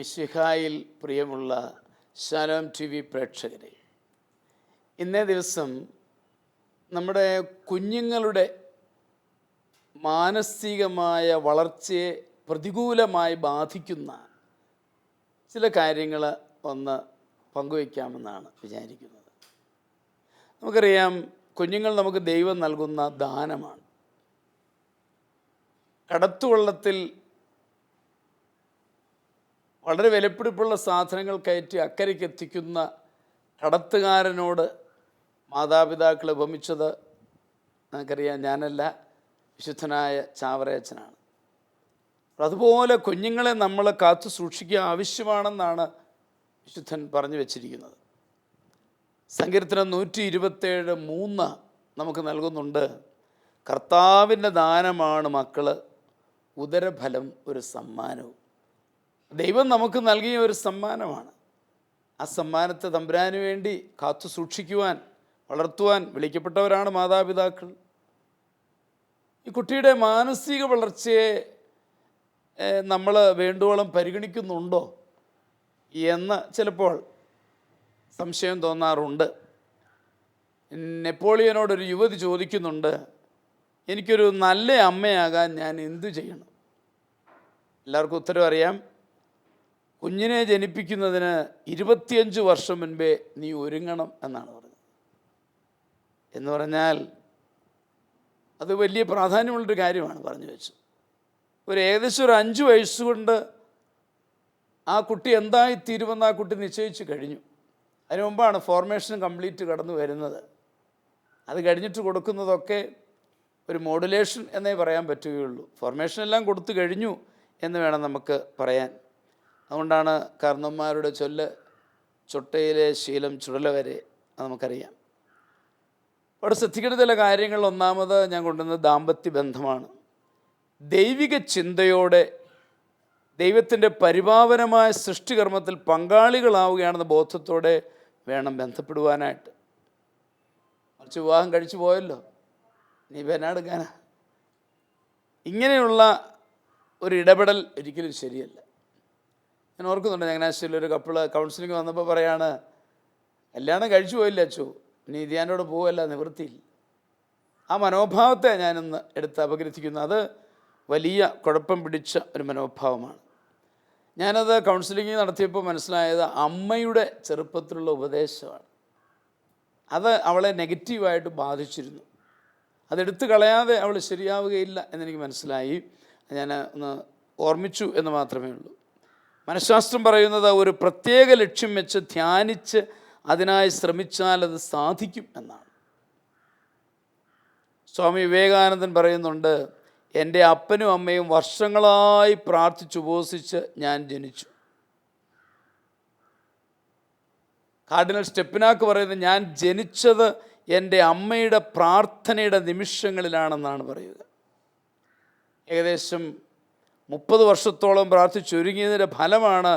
മിശിഹായിൽ പ്രിയമുള്ള Shalom T V പ്രേക്ഷകരെ, ഇന്നേ ദിവസം നമ്മുടെ കുഞ്ഞുങ്ങളുടെ മാനസികമായ വളർച്ചയെ പ്രതികൂലമായി ബാധിക്കുന്ന ചില കാര്യങ്ങൾ ഒന്ന് പങ്കുവയ്ക്കാമെന്നാണ് വിചാരിക്കുന്നത്. നമുക്കറിയാം, കുഞ്ഞുങ്ങൾ നമുക്ക് ദൈവം നൽകുന്ന ദാനമാണ്. കടത്തുവള്ളത്തിൽ വളരെ വിലപിടിപ്പുള്ള സാധനങ്ങൾ കയറ്റി അക്കരയ്ക്ക് എത്തിക്കുന്ന കടത്തുകാരനോട് മാതാപിതാക്കൾ ഉപമിച്ചത് നമുക്കറിയാം, ഞാനല്ല, വിശുദ്ധനായ ചാവറയച്ചനാണ്. അതുപോലെ കുഞ്ഞുങ്ങളെ നമ്മൾ കാത്തു സൂക്ഷിക്കുക ആവശ്യമാണെന്നാണ് വിശുദ്ധൻ പറഞ്ഞു വച്ചിരിക്കുന്നത്. സങ്കീർത്തനം 127:3 നമുക്ക് നൽകുന്നുണ്ട്. കർത്താവിൻ്റെ ദാനമാണ് മക്കൾ, ഉദരഫലം ഒരു സമ്മാനവും. ദൈവം നമുക്ക് നൽകിയ ഒരു സമ്മാനമാണ്. ആ സമ്മാനത്തെ തമ്പുരാന് വേണ്ടി കാത്തു സൂക്ഷിക്കുവാൻ, വളർത്തുവാൻ വിളിക്കപ്പെട്ടവരാണ് മാതാപിതാക്കൾ. ഈ കുട്ടിയുടെ മാനസിക വളർച്ചയെ നമ്മൾ വേണ്ടുവോളം പരിഗണിക്കുന്നുണ്ടോ എന്ന് ചിലപ്പോൾ സംശയം തോന്നാറുണ്ട്. നെപ്പോളിയനോടൊരു യുവതി ചോദിക്കുന്നുണ്ട്, എനിക്കൊരു നല്ല അമ്മയാകാൻ ഞാൻ എന്തു ചെയ്യണം? എല്ലാവർക്കും ഉത്തരം അറിയാം. കുഞ്ഞിനെ ജനിപ്പിക്കുന്നതിന് 25 വർഷം മുൻപേ നീ ഒരുങ്ങണം എന്നാണ് പറഞ്ഞത്. എന്ന് പറഞ്ഞാൽ അത് വലിയ പ്രാധാന്യമുള്ളൊരു കാര്യമാണ് പറഞ്ഞു വെച്ചു. ഏകദേശം ഒരു 5 വയസ്സുകൊണ്ട് ആ കുട്ടി എന്തായിത്തീരുമെന്ന് ആ കുട്ടി നിശ്ചയിച്ച് കഴിഞ്ഞു. അതിനു മുമ്പാണ് ഫോർമേഷൻ കംപ്ലീറ്റ് കടന്നു വരുന്നത്. അത് കഴിഞ്ഞിട്ട് കൊടുക്കുന്നതൊക്കെ ഒരു മോഡുലേഷൻ എന്നേ പറയാൻ പറ്റുകയുള്ളൂ. ഫോർമേഷൻ എല്ലാം കൊടുത്തു കഴിഞ്ഞു എന്ന് വേണം നമുക്ക് പറയാൻ. അതുകൊണ്ടാണ് കാരണവന്മാരുടെ ചൊല്ല്, ചൊട്ടയിലെ ശീലം ചുടല വരെ, അത് നമുക്കറിയാം. അവിടെ ശ്രദ്ധിക്കേണ്ട ചില കാര്യങ്ങൾ, ഒന്നാമത് ഞാൻ കൊണ്ടുവന്നത് ദാമ്പത്യ ബന്ധമാണ്. ദൈവിക ചിന്തയോടെ ദൈവത്തിൻ്റെ പരിപാവനമായ സൃഷ്ടികർമ്മത്തിൽ പങ്കാളികളാവുകയാണെന്ന ബോധത്തോടെ വേണം ബന്ധപ്പെടുവാനായിട്ട്. മറിച്ച് വിവാഹം കഴിച്ചു പോയല്ലോ, നീ പെനാടുക്കാനാ, ഇങ്ങനെയുള്ള ഒരു ഇടപെടൽ ഒരിക്കലും ശരിയല്ല. ഞാൻ ഓർക്കുന്നുണ്ട്, ചങ്ങനാശ്ശേരിയിൽ ഒരു കപ്പിള് കൗൺസിലിംഗ് വന്നപ്പോൾ പറയാണ്, കല്യാണം കഴിച്ചു പോയില്ല അച്ചു, നീ ഇതിയാനോട് പോവല്ല, നിവൃത്തിയില്ല. ആ മനോഭാവത്തെ ഞാനിന്ന് എടുത്ത് അപഗ്രഥിക്കുന്നു. അത് വലിയ കുഴപ്പം പിടിച്ച ഒരു മനോഭാവമാണ്. ഞാനത് കൗൺസിലിംഗ് നടത്തിയപ്പോൾ മനസ്സിലായത് അമ്മയുടെ ചെറുപ്പത്തിലുള്ള ഉപദേശമാണ്. അത് അവളെ നെഗറ്റീവായിട്ട് ബാധിച്ചിരുന്നു. അതെടുത്ത് കളയാതെ അവൾ ശരിയാവുകയില്ല എന്നെനിക്ക് മനസ്സിലായി. ഞാൻ ഒന്ന് ഓർമ്മിച്ചു എന്ന് മാത്രമേ ഉള്ളൂ. മനഃശാസ്ത്രം പറയുന്നത് ഒരു പ്രത്യേക ലക്ഷ്യം വെച്ച് ധ്യാനിച്ച് അതിനായി ശ്രമിച്ചാൽ അത് സാധിക്കും എന്നാണ്. സ്വാമി വിവേകാനന്ദൻ പറയുന്നുണ്ട്, എൻ്റെ അപ്പനും അമ്മയും വർഷങ്ങളായി പ്രാർത്ഥിച്ചുപസിച്ച് ഞാൻ ജനിച്ചു. കാർഡിനൽ സ്റ്റെപ്പിനാക്ക് പറയുന്നത്, ഞാൻ ജനിച്ചത് എൻ്റെ അമ്മയുടെ പ്രാർത്ഥനയുടെ നിമിഷങ്ങളിലാണെന്നാണ് പറയുക. ഏകദേശം 30 വർഷത്തോളം പ്രാർത്ഥിച്ചൊരുങ്ങിയതിൻ്റെ ഫലമാണ്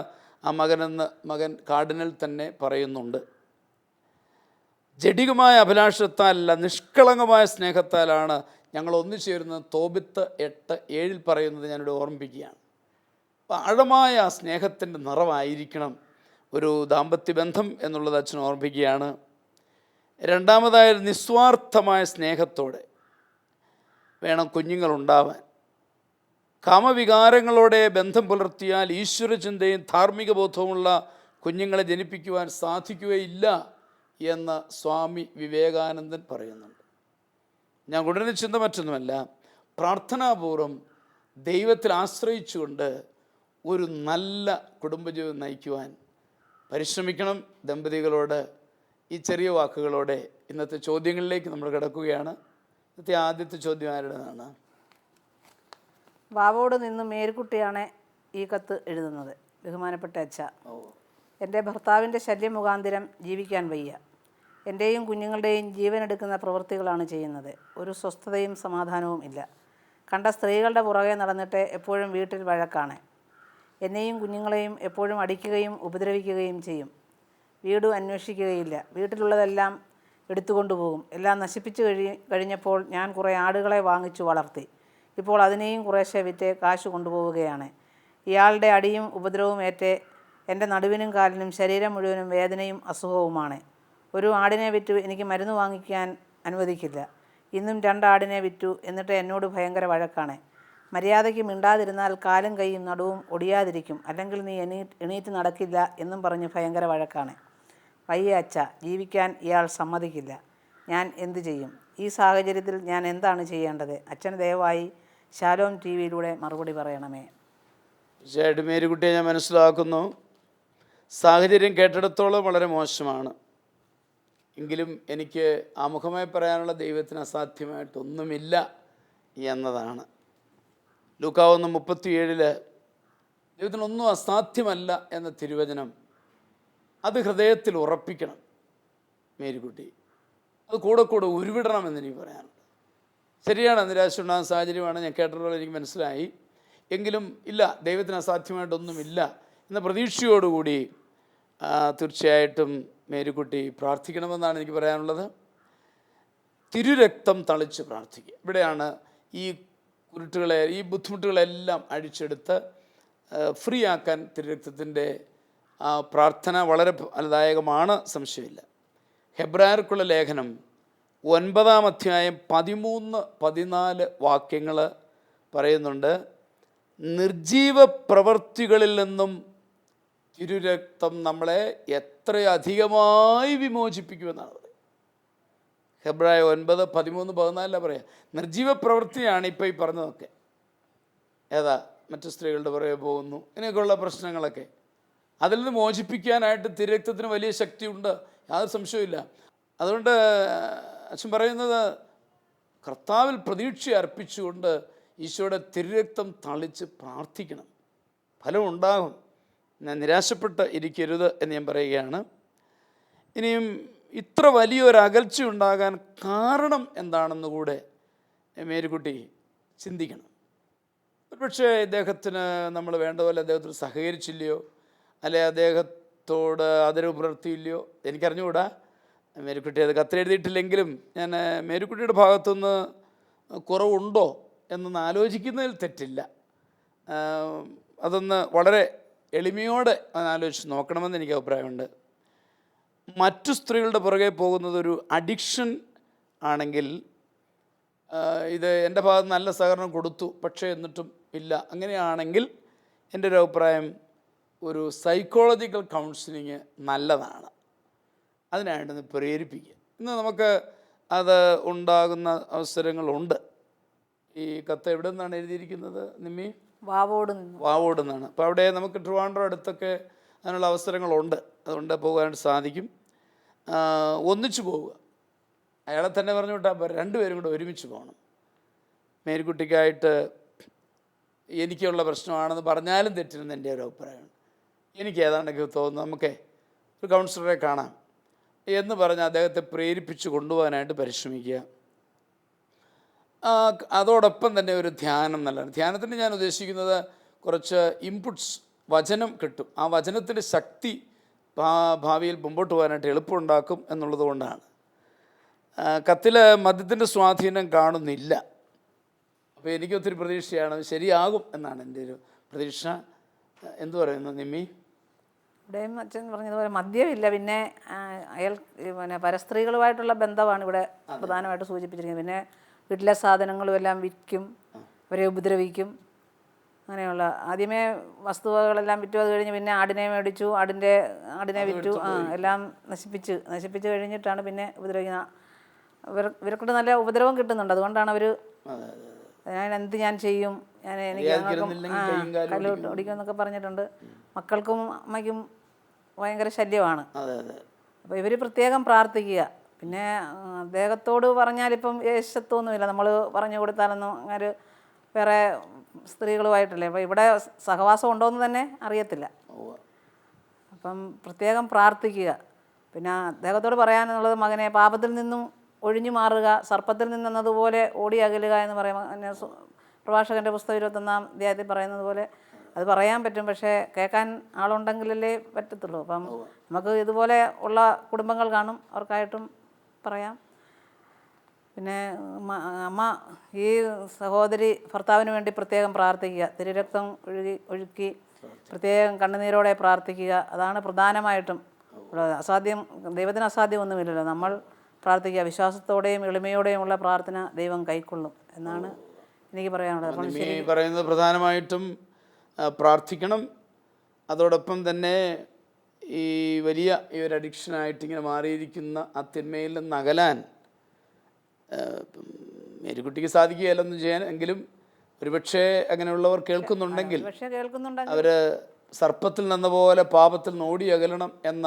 ആ മകനെന്ന് മകൻ കാർഡിനൽ തന്നെ പറയുന്നുണ്ട്. ജഡികമായ അഭിലാഷത്താലല്ല, നിഷ്കളങ്കമായ സ്നേഹത്താലാണ് ഞങ്ങൾ ഒന്നുചേരുന്നത്. തോബിത്ത് 8:7 പറയുന്നത് ഞാനിവിടെ ഓർമ്മിപ്പിക്കുകയാണ്. അപ്പോൾ ആഴമായ ആ സ്നേഹത്തിൻ്റെ നിറവായിരിക്കണം ഒരു ദാമ്പത്യബന്ധം എന്നുള്ളത് അച്ഛൻ ഓർമ്മിപ്പിക്കുകയാണ്. രണ്ടാമതായ നിസ്വാർത്ഥമായ സ്നേഹത്തോടെ വേണം കുഞ്ഞുങ്ങളുണ്ടാവാൻ. കാമവികാരങ്ങളോടെ ബന്ധം പുലർത്തിയാൽ ഈശ്വരചിന്തയും ധാർമ്മിക ബോധവുമുള്ള കുഞ്ഞുങ്ങളെ ജനിപ്പിക്കുവാൻ സാധിക്കുകയില്ല എന്ന് സ്വാമി വിവേകാനന്ദൻ പറയുന്നുണ്ട്. ഞാൻ ഉടനെ ചിന്ത മറ്റൊന്നുമല്ല, പ്രാർത്ഥനാപൂർവം ദൈവത്തിൽ ആശ്രയിച്ചുകൊണ്ട് ഒരു നല്ല കുടുംബജീവിതം നയിക്കുവാൻ പരിശ്രമിക്കണം. ദമ്പതികളോട് ഈ ചെറിയ വാക്കുകളോടെ ഇന്നത്തെ ചോദ്യങ്ങളിലേക്ക് നമ്മൾ കിടക്കുകയാണ്. ഇന്നത്തെ ആദ്യത്തെ ചോദ്യം ആരുടേതാണ്? വാവോട് നിന്ന് മേരിക്കുട്ടിയാണ് ഈ കത്ത് എഴുതുന്നത്. ബഹുമാനപ്പെട്ട അച്ഛ, എൻ്റെ ഭർത്താവിൻ്റെ ശല്യം മുഖാന്തരം ജീവിക്കാൻ വയ്യ. എൻ്റെയും കുഞ്ഞുങ്ങളുടെയും ജീവനെടുക്കുന്ന പ്രവൃത്തികളാണ് ചെയ്യുന്നത്. ഒരു സ്വസ്ഥതയും സമാധാനവും ഇല്ല. കണ്ട സ്ത്രീകളുടെ പുറകെ നടന്നിട്ട് എപ്പോഴും വീട്ടിൽ വഴക്കാണ്. എന്നെയും കുഞ്ഞുങ്ങളെയും എപ്പോഴും അടിക്കുകയും ഉപദ്രവിക്കുകയും ചെയ്യും. വീട് അന്വേഷിക്കുകയില്ല. വീട്ടിലുള്ളതെല്ലാം എടുത്തുകൊണ്ടുപോകും. എല്ലാം നശിപ്പിച്ചു കഴിഞ്ഞപ്പോൾ ഞാൻ കുറേ ആടുകളെ വാങ്ങിച്ചു വളർത്തി. ഇപ്പോൾ അതിനെയും കുറേശ്ശെ വിറ്റ് കാശ് കൊണ്ടുപോവുകയാണ്. ഇയാളുടെ അടിയും ഉപദ്രവവും ഏറ്റ് എൻ്റെ നടുവിനും കാലിനും ശരീരം മുഴുവനും വേദനയും അസുഖവുമാണ്. ഒരു ആടിനെ വിറ്റു എനിക്ക് മരുന്ന് വാങ്ങിക്കാൻ അനുവദിക്കില്ല. ഇന്നും 2 ആടിനെ വിറ്റു, എന്നിട്ട് എന്നോട് ഭയങ്കര വഴക്കാണ്. മര്യാദയ്ക്ക് മിണ്ടാതിരുന്നാൽ കാലും കൈയും നടുവും ഒടിയാതിരിക്കും, അല്ലെങ്കിൽ നീ എണീറ്റ് നടക്കില്ല എന്നും പറഞ്ഞ് ഭയങ്കര വഴക്കാണ്. വയ്യ അച്ഛ, ജീവിക്കാൻ ഇയാൾ സമ്മതിക്കില്ല. ഞാൻ എന്തു ചെയ്യും? ഈ സാഹചര്യത്തിൽ ഞാൻ എന്താണ് ചെയ്യേണ്ടത്? അച്ഛൻ ദയവായി ശാലോം TV-യിലൂടെ മറുപടി പറയണമേ. തീർച്ചയായിട്ടും മേരിക്കുട്ടിയെ ഞാൻ മനസ്സിലാക്കുന്നു. സാഹചര്യം കേട്ടിടത്തോളം വളരെ മോശമാണ്. എങ്കിലും എനിക്ക് ആമുഖമായി പറയാനുള്ള ദൈവത്തിന് അസാധ്യമായിട്ടൊന്നുമില്ല എന്നതാണ്. ലൂക്കാ 1:37 ദൈവത്തിനൊന്നും അസാധ്യമല്ല എന്ന തിരുവചനം അത് ഹൃദയത്തിൽ ഉറപ്പിക്കണം മേരിക്കുട്ടി. അത് കൂടെ ഉരുവിടണമെന്ന് എനിക്ക് പറയാനുണ്ട്. ശരിയാണ്, നിരാശ ഉണ്ടാകുന്ന സാഹചര്യമാണ്, ഞാൻ കേട്ടിട്ടുള്ളത് എനിക്ക് മനസ്സിലായി. എങ്കിലും ഇല്ല, ദൈവത്തിന് അസാധ്യമായിട്ടൊന്നുമില്ല എന്ന പ്രതീക്ഷയോടുകൂടി തീർച്ചയായിട്ടും മേരിക്കുട്ടി പ്രാർത്ഥിക്കണമെന്നാണ് എനിക്ക് പറയാനുള്ളത്. തിരുരക്തം തളിച്ച് പ്രാർത്ഥിക്കുക. ഇവിടെയാണ് ഈ കുരുട്ടുകളെ, ഈ ബുദ്ധിമുട്ടുകളെല്ലാം അഴിച്ചെടുത്ത് ഫ്രീ ആക്കാൻ തിരുരക്തത്തിൻ്റെ പ്രാർത്ഥന വളരെ ഫലദായകമാണ്, സംശയമില്ല. ഹെബ്രായർക്കുള്ള ലേഖനം 9-ാം അധ്യായം 13-14 വാക്യങ്ങൾ പറയുന്നുണ്ട്. നിർജീവ പ്രവൃത്തികളിൽ നിന്നും തിരുരക്തം നമ്മളെ എത്രയധികമായി വിമോചിപ്പിക്കുമെന്നാണ് പറയുന്നത്. ഹെബ്രായ 9:13-14 പറയാം. നിർജീവ പ്രവൃത്തിയാണ് ഇപ്പോൾ ഈ പറഞ്ഞതൊക്കെ. ഏതാ? മറ്റു സ്ത്രീകളുടെ പുറകെ പോകുന്നു, ഇങ്ങനെയൊക്കെയുള്ള പ്രശ്നങ്ങളൊക്കെ. അതിൽ നിന്ന് മോചിപ്പിക്കാനായിട്ട് തിരുരക്തത്തിന് വലിയ ശക്തിയുണ്ട്, യാതൊരു സംശയമില്ല. അതുകൊണ്ട് അച്ഛൻ പറയുന്നത്, കർത്താവിൽ പ്രതീക്ഷ അർപ്പിച്ചുകൊണ്ട് ഈശോയുടെ തിരുരക്തം തളിച്ച് പ്രാർത്ഥിക്കണം. ഫലം ഉണ്ടാകും. ഞാൻ നിരാശപ്പെട്ട് ഇരിക്കരുത് എന്ന് ഞാൻ പറയുകയാണ്. ഇനിയും ഇത്ര വലിയൊരു അകൽച്ച ഉണ്ടാകാൻ കാരണം എന്താണെന്ന് കൂടെ മേരിക്കുട്ടി ചിന്തിക്കണം. ഒരുപക്ഷെ ഇദ്ദേഹത്തിന് നമ്മൾ വേണ്ട പോലെ അദ്ദേഹത്തിന് സഹകരിച്ചില്ലയോ, അല്ലെ അദ്ദേഹത്തോട് ആദരവ് പുലർത്തിയില്ലയോ, എനിക്കറിഞ്ഞുകൂടാ. മേരിക്കുട്ടി അത് കത്തെഴുതിയിട്ടില്ലെങ്കിലും ഞാൻ മേരിക്കുട്ടിയുടെ ഭാഗത്തുനിന്ന് കുറവുണ്ടോ എന്നൊന്ന് ആലോചിക്കുന്നതിൽ തെറ്റില്ല. അതൊന്ന് വളരെ എളിമയോടെ ആലോചിച്ച് നോക്കണമെന്ന് എനിക്ക് അഭിപ്രായമുണ്ട്. മറ്റു സ്ത്രീകളുടെ പുറകെ പോകുന്നതൊരു അഡിക്ഷൻ ആണെങ്കിൽ, ഇത് എൻ്റെ ഭാഗത്ത് നല്ല സഹകരണം കൊടുത്തു പക്ഷേ എന്നിട്ടും ഇല്ല, അങ്ങനെയാണെങ്കിൽ എൻ്റെ ഒരു അഭിപ്രായം ഒരു സൈക്കോളജിക്കൽ കൗൺസിലിങ് നല്ലതാണ്. അതിനായിട്ടൊന്ന് പ്രേരിപ്പിക്കുക. ഇന്ന് നമുക്ക് അത് ഉണ്ടാകുന്ന അവസരങ്ങളുണ്ട്. ഈ കത്ത് എവിടെ നിന്നാണ് എഴുതിയിരിക്കുന്നത് നിമ്മി? വാവോട് നിന്നാണ്. അപ്പോൾ അവിടെ നമുക്ക് ട്രിവാൻഡ്രം അടുത്തൊക്കെ അതിനുള്ള അവസരങ്ങളുണ്ട്, അതുകൊണ്ട് പോകാനായിട്ട് സാധിക്കും. ഒന്നിച്ചു പോവുക. അയാളെ തന്നെ പറഞ്ഞു വിട്ടാൽ 2 പേരും കൂടെ ഒരുമിച്ച് പോകണം. മേരിക്കുട്ടിക്കായിട്ട് എനിക്കുള്ള പ്രശ്നമാണെന്ന് പറഞ്ഞാലും തെറ്റില്ലെന്ന് എൻ്റെ ഒരു അഭിപ്രായമാണ്. എനിക്ക് ഏതാണ്ടൊക്കെ തോന്നുന്നു നമുക്ക് ഒരു കൗൺസിലറെ കാണാം എന്ന് പറഞ്ഞ് അദ്ദേഹത്തെ പ്രേരിപ്പിച്ച് കൊണ്ടുപോകാനായിട്ട് പരിശ്രമിക്കുക. അതോടൊപ്പം തന്നെ ഒരു ധ്യാനം നല്ലതാണ്. ധ്യാനത്തിന് ഞാൻ ഉദ്ദേശിക്കുന്നത് കുറച്ച് ഇൻപുട്സ്, വചനം കിട്ടും. ആ വചനത്തിൻ്റെ ശക്തി ഭാവിയിൽ മുമ്പോട്ട് പോകാനായിട്ട് എളുപ്പമുണ്ടാക്കും എന്നുള്ളത് കൊണ്ടാണ്. കത്തിൽ മദ്യത്തിൻ്റെ സ്വാധീനം കാണുന്നില്ല. അപ്പോൾ എനിക്കൊത്തിരി പ്രതീക്ഷയാണ്, ശരിയാകും എന്നാണ് എൻ്റെ ഒരു പ്രതീക്ഷ. എന്തു പറയുന്നു നിമ്മി? ഇവിടെയും അച്ഛൻ പറഞ്ഞതുപോലെ മദ്യമില്ല. പിന്നെ പരസ്ത്രീകളുമായിട്ടുള്ള ബന്ധമാണ് ഇവിടെ പ്രധാനമായിട്ട് സൂചിപ്പിച്ചിരിക്കുന്നത്. പിന്നെ വീട്ടിലെ സാധനങ്ങളും എല്ലാം വിൽക്കും, അവരെ ഉപദ്രവിക്കും. അങ്ങനെയുള്ള ആദ്യമേ വസ്തുവകളെല്ലാം വിറ്റു, അത് കഴിഞ്ഞ് പിന്നെ ആടിനെ മേടിച്ചു, ആടിനെ വിറ്റു, എല്ലാം നശിപ്പിച്ച് കഴിഞ്ഞിട്ടാണ് പിന്നെ ഉപദ്രവിക്കുന്നത്. ഇവർക്കൂടെ നല്ല ഉപദ്രവം കിട്ടുന്നുണ്ട്. അതുകൊണ്ടാണ് അവർ ഞാൻ ചെയ്യും, എനിക്ക് കല്ലോട്ട് ഓടിക്കുമെന്നൊക്കെ പറഞ്ഞിട്ടുണ്ട്. മക്കൾക്കും അമ്മയ്ക്കും ഭയങ്കര ശല്യമാണ്. അപ്പോൾ ഇവർ പ്രത്യേകം പ്രാർത്ഥിക്കുക. പിന്നെ അദ്ദേഹത്തോട് പറഞ്ഞാലിപ്പം യേശത്വമൊന്നുമില്ല, നമ്മൾ പറഞ്ഞു കൊടുത്താലൊന്നും അങ്ങനെ വേറെ സ്ത്രീകളുമായിട്ടല്ലേ. അപ്പോൾ ഇവിടെ സഹവാസം ഉണ്ടോയെന്ന് തന്നെ അറിയത്തില്ല. അപ്പം പ്രത്യേകം പ്രാർത്ഥിക്കുക. പിന്നെ അദ്ദേഹത്തോട് പറയാനുള്ളത്, മകനെ പാപത്തിൽ നിന്നും ഒഴിഞ്ഞു മാറുക, സർപ്പത്തിൽ നിന്നെന്നതുപോലെ ഓടി അകലുക എന്ന് പറയുമ്പോൾ പ്രഭാഷകൻ്റെ പുസ്തകം 21-ാം അധ്യായത്തിൽ പറയുന്നത് പോലെ അത് പറയാൻ പറ്റും. പക്ഷേ കേൾക്കാൻ ആളുണ്ടെങ്കിലല്ലേ പറ്റത്തുള്ളൂ. അപ്പം നമുക്ക് ഇതുപോലെ ഉള്ള കുടുംബങ്ങൾ കാണും, അവർക്കായിട്ടും പറയാം. പിന്നെ അമ്മ ഈ സഹോദരി ഭർത്താവിന് വേണ്ടി പ്രത്യേകം പ്രാർത്ഥിക്കുക. തിരുരക്തം ഒഴുക്കി പ്രത്യേകം കണ്ണുനീരോടെ പ്രാർത്ഥിക്കുക. അതാണ് പ്രധാനമായിട്ടും ഉള്ളത്. ദൈവത്തിന് അസാധ്യമൊന്നുമില്ലല്ലോ. നമ്മൾ പ്രാർത്ഥിക്കുക, വിശ്വാസത്തോടെയും എളിമയോടെയുമുള്ള പ്രാർത്ഥന ദൈവം കൈക്കൊള്ളും എന്നാണ് എനിക്ക് പറയാനുള്ളത്. അപ്പോൾ നിമ്മി പറയുന്നത് പ്രധാനമായിട്ടും പ്രാർത്ഥിക്കണം. അതോടൊപ്പം തന്നെ ഈ വലിയ ഈ ഒരു അഡിക്ഷനായിട്ട് ഇങ്ങനെ മാറിയിരിക്കുന്ന ആ തിന്മയിൽ നിന്ന് അകലാൻ മേരിക്കുട്ടിക്ക് സാധിക്കുകയല്ലെന്ന് ചെയ്യാൻ, എങ്കിലും ഒരുപക്ഷെ അങ്ങനെയുള്ളവർ കേൾക്കുന്നുണ്ടെങ്കിൽ അവർ സർപ്പത്തിൽ നിന്ന പോലെ പാപത്തിൽ നിന്ന് ഓടി അകലണം എന്ന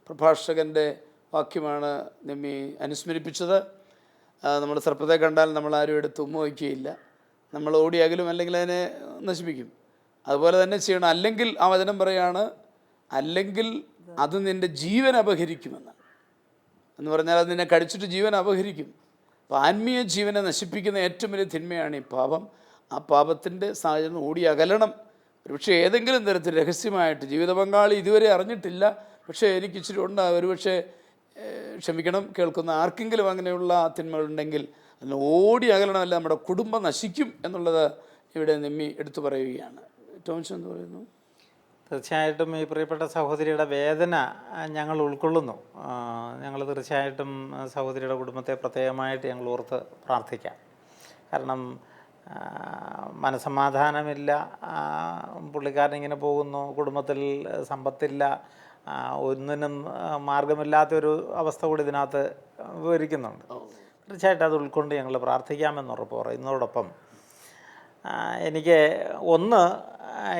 പ്രഭാഷകൻ്റെ വാക്യമാണ് നിമ്മി അനുസ്മരിപ്പിച്ചത്. നമ്മൾ സർപ്പത്തെ കണ്ടാൽ നമ്മൾ ആരും എടുത്ത് ഉമ്മ വയ്ക്കുകയില്ല, നമ്മൾ ഓടി അകലും, അല്ലെങ്കിൽ അതിനെ നശിപ്പിക്കും. അതുപോലെ തന്നെ ചെയ്യണം. അല്ലെങ്കിൽ ആ വചനം പറയാണ്, അല്ലെങ്കിൽ അത് നിൻ്റെ ജീവൻ അപഹരിക്കുമെന്ന്. എന്ന് പറഞ്ഞാൽ അത് നിന്നെ കടിച്ചിട്ട് ജീവൻ അപഹരിക്കും. അപ്പോൾ ആത്മീയ ജീവനെ നശിപ്പിക്കുന്ന ഏറ്റവും വലിയ തിന്മയാണ് ഈ പാപം. ആ പാപത്തിൻ്റെ സാഹചര്യം ഓടി അകലണം. ഒരുപക്ഷെ ഏതെങ്കിലും തരത്തിൽ രഹസ്യമായിട്ട് ജീവിത പങ്കാളി ഇതുവരെ അറിഞ്ഞിട്ടില്ല, പക്ഷേ എനിക്ക് ഇച്ചിരി ഉണ്ട്, ഒരുപക്ഷെ ക്ഷമിക്കണം, കേൾക്കുന്ന ആർക്കെങ്കിലും അങ്ങനെയുള്ള തിന്മകളുണ്ടെങ്കിൽ അതിന് ഓടി അകലണമല്ല, നമ്മുടെ കുടുംബം നശിക്കും എന്നുള്ളത് ഇവിടെ നിമ്മി എടുത്തു പറയുകയാണ്. ടോംസ് എന്ന് പറയുന്നു. തീർച്ചയായിട്ടും ഈ പ്രിയപ്പെട്ട സഹോദരിയുടെ വേദന ഞങ്ങൾ ഉൾക്കൊള്ളുന്നു. ഞങ്ങൾ തീർച്ചയായിട്ടും സഹോദരിയുടെ കുടുംബത്തെ പ്രത്യേകമായിട്ട് ഞങ്ങൾ ഓർത്ത് പ്രാർത്ഥിക്കാം. കാരണം മനസമാധാനമില്ല, പുള്ളിക്കാരൻ ഇങ്ങനെ പോകുന്നു, കുടുംബത്തിൽ സമ്പത്തില്ല, ഒന്നിനും മാർഗമില്ലാത്തൊരു അവസ്ഥ കൂടി ഇതിനകത്ത് വിവരിക്കുന്നുണ്ട്. തീർച്ചയായിട്ടും അത് ഉൾക്കൊണ്ട് ഞങ്ങൾ പ്രാർത്ഥിക്കാമെന്ന് ഉറപ്പ് പറയുന്നതോടൊപ്പം എനിക്ക് ഒന്ന്,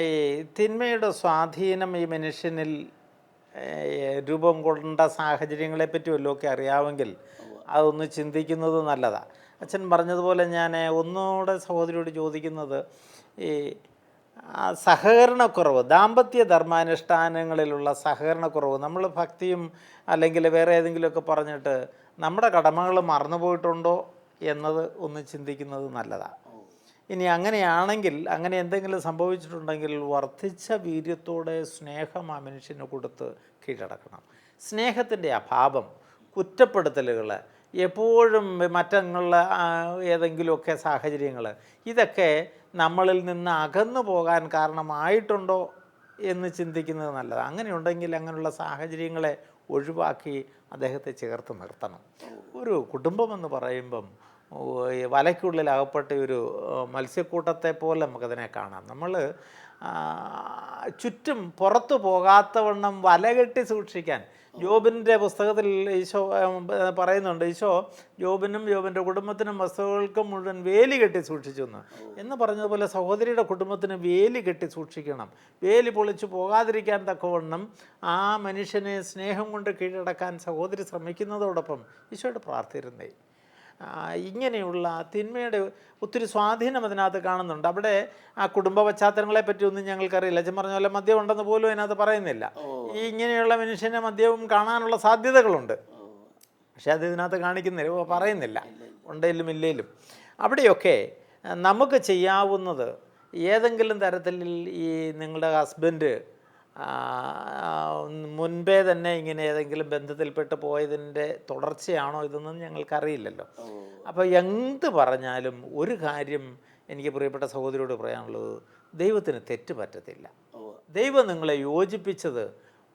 ഈ തിന്മയുടെ സ്വാധീനം ഈ മനുഷ്യനിൽ രൂപം കൊണ്ട സാഹചര്യങ്ങളെപ്പറ്റി വല്ലതൊക്കെ അറിയാമെങ്കിൽ അതൊന്ന് ചിന്തിക്കുന്നത് നല്ലതാണ്. അച്ഛൻ പറഞ്ഞതുപോലെ ഞാൻ ഒന്നുകൂടെ സഹോദരിയോട് ചോദിക്കുന്നത്, ഈ സഹകരണക്കുറവ്, ദാമ്പത്യ ധർമാനുഷ്ഠാനങ്ങളിലുള്ള സഹകരണക്കുറവ്, നമ്മൾ ഭക്തിയും അല്ലെങ്കിൽ വേറെ ഏതെങ്കിലുമൊക്കെ പറഞ്ഞിട്ട് നമ്മുടെ കടമകൾ മറന്നുപോയിട്ടുണ്ടോ എന്നത് ഒന്ന് ചിന്തിക്കുന്നത് നല്ലതാണ്. ഇനി അങ്ങനെയാണെങ്കിൽ, അങ്ങനെ എന്തെങ്കിലും സംഭവിച്ചിട്ടുണ്ടെങ്കിൽ വർദ്ധിച്ച വീര്യത്തോടെ സ്നേഹം ആ മനുഷ്യന് കൊടുത്ത് കീഴടക്കണം. സ്നേഹത്തിൻ്റെ അഭാവം, കുറ്റപ്പെടുത്തലുകൾ, എപ്പോഴും മറ്റുള്ള ഏതെങ്കിലുമൊക്കെ സാഹചര്യങ്ങൾ, ഇതൊക്കെ നമ്മളിൽ നിന്ന് അകന്നു പോകാൻ കാരണമായിട്ടുണ്ടോ എന്ന് ചിന്തിക്കുന്നത് നല്ലതാണ്. അങ്ങനെയുണ്ടെങ്കിൽ അങ്ങനെയുള്ള സാഹചര്യങ്ങളെ ഒഴിവാക്കി അദ്ദേഹത്തെ ചേർത്ത് നിർത്തണം. ഒരു കുടുംബമെന്ന് പറയുമ്പം വലയ്ക്കുള്ളിൽ അകപ്പെട്ട ഒരു മത്സ്യക്കൂട്ടത്തെ പോലെ നമുക്കതിനെ കാണാം. നമ്മൾ ചുറ്റും പുറത്തു പോകാത്തവണ്ണം വല കെട്ടി സൂക്ഷിക്കാൻ യോബിൻ്റെ പുസ്തകത്തിൽ ഈശോ പറയുന്നുണ്ട്. ഈശോ യോബിനും യോബിൻ്റെ കുടുംബത്തിനും വസ്തുക്കൾക്കും മുഴുവൻ വേലി കെട്ടി സൂക്ഷിച്ചു എന്ന് പറഞ്ഞതുപോലെ സഹോദരിയുടെ കുടുംബത്തിന് വേലി കെട്ടി സൂക്ഷിക്കണം. വേലി പൊളിച്ചു പോകാതിരിക്കാൻ തക്കവണ്ണം ആ മനുഷ്യനെ സ്നേഹം കൊണ്ട് കീഴടക്കാൻ സഹോദരി ശ്രമിക്കുന്നതോടൊപ്പം ഈശോയുടെ പ്രാർത്ഥിരുന്നേ. ഇങ്ങനെയുള്ള തിന്മയുടെ ഒത്തിരി സ്വാധീനം അതിനകത്ത് കാണുന്നുണ്ട്. അവിടെ ആ കുടുംബ പശ്ചാത്തലങ്ങളെ പറ്റിയൊന്നും ഞങ്ങൾക്കറിയില്ല. അച്ഛൻ പറഞ്ഞ പോലെ മദ്യം ഉണ്ടെന്ന് പോലും അതിനകത്ത് പറയുന്നില്ല. ഈ ഇങ്ങനെയുള്ള മനുഷ്യനെ മദ്യവും കാണാനുള്ള സാധ്യതകളുണ്ട്, പക്ഷെ അത് ഇതിനകത്ത് കാണിക്കുന്നില്ല, പറയുന്നില്ല, ഉണ്ടെങ്കിലും ഇല്ലേലും. അവിടെയൊക്കെ നമുക്ക് ചെയ്യാവുന്നത്, ഏതെങ്കിലും തരത്തിൽ ഈ നിങ്ങളുടെ ഹസ്ബൻഡ് മുൻപേ തന്നെ ഇങ്ങനെ ഏതെങ്കിലും ബന്ധത്തിൽപ്പെട്ട് പോയതിൻ്റെ തുടർച്ചയാണോ ഇതൊന്നും ഞങ്ങൾക്കറിയില്ലല്ലോ. അപ്പോൾ എന്ത് പറഞ്ഞാലും ഒരു കാര്യം എനിക്ക് പ്രിയപ്പെട്ട സഹോദരിയോട് പറയാനുള്ളത്, ദൈവത്തിന് തെറ്റ് പറ്റത്തില്ല. ദൈവം നിങ്ങളെ യോജിപ്പിച്ചത്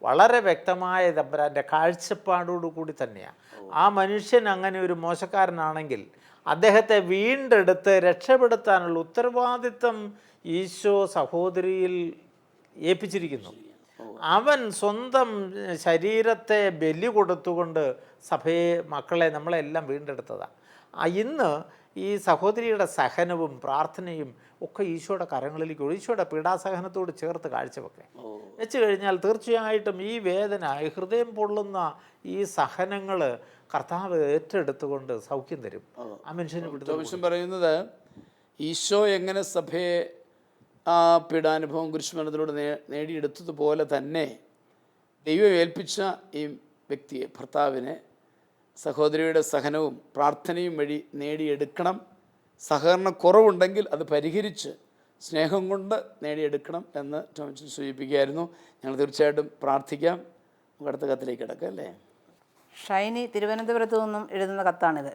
വളരെ വ്യക്തമായ തമ്പുരാൻ്റെ കാഴ്ചപ്പാടോടുകൂടി തന്നെയാണ്. ആ മനുഷ്യൻ അങ്ങനെ ഒരു മോശക്കാരനാണെങ്കിൽ അദ്ദേഹത്തെ വീണ്ടെടുത്ത് രക്ഷപ്പെടുത്താനുള്ള ഉത്തരവാദിത്വം ഈശോ സഹോദരിയിൽ ഏൽപ്പിച്ചിരിക്കുന്നു. അവൻ സ്വന്തം ശരീരത്തെ ബലി കൊടുത്തുകൊണ്ട് സഭയെ, മക്കളെ, നമ്മളെല്ലാം വീണ്ടെടുത്തതാണ്. ഇന്ന് ഈ സഹോദരിയുടെ സഹനവും പ്രാർത്ഥനയും ഒക്കെ ഈശോയുടെ കരങ്ങളിലേക്ക്, ഈശോയുടെ പീഡാസഹനത്തോട് ചേർത്ത് വെച്ച് കഴിഞ്ഞാൽ തീർച്ചയായിട്ടും ഈ വേദന, ഹൃദയം പൊള്ളുന്ന ഈ സഹനങ്ങൾ കർത്താവ് ഏറ്റെടുത്തുകൊണ്ട് സൗഖ്യം തരും. ആ മനുഷ്യന് വിടുതൽ പറയുന്നത്, ഈശോ എങ്ങനെ സഭയെ ആ പീഡാനുഭവം കുരിശുമരണത്തിലൂടെ നേടിയെടുത്തതുപോലെ തന്നെ ദൈവം ഏൽപ്പിച്ച ഈ വ്യക്തിയെ, ഭർത്താവിനെ, സഹോദരിയുടെ സഹനവും പ്രാർത്ഥനയും വഴി നേടിയെടുക്കണം. സഹകരണക്കുറവുണ്ടെങ്കിൽ അത് പരിഹരിച്ച് സ്നേഹം കൊണ്ട് നേടിയെടുക്കണം എന്ന് ടോമിച്ചൻ സൂചിപ്പിക്കുകയായിരുന്നു. ഞങ്ങൾ തീർച്ചയായിട്ടും പ്രാർത്ഥിക്കാം. അടുത്ത കത്തിലേക്ക് കിടക്കാം അല്ലേ. ഷൈനി തിരുവനന്തപുരത്തു നിന്നും എഴുതുന്ന കത്താണിത്.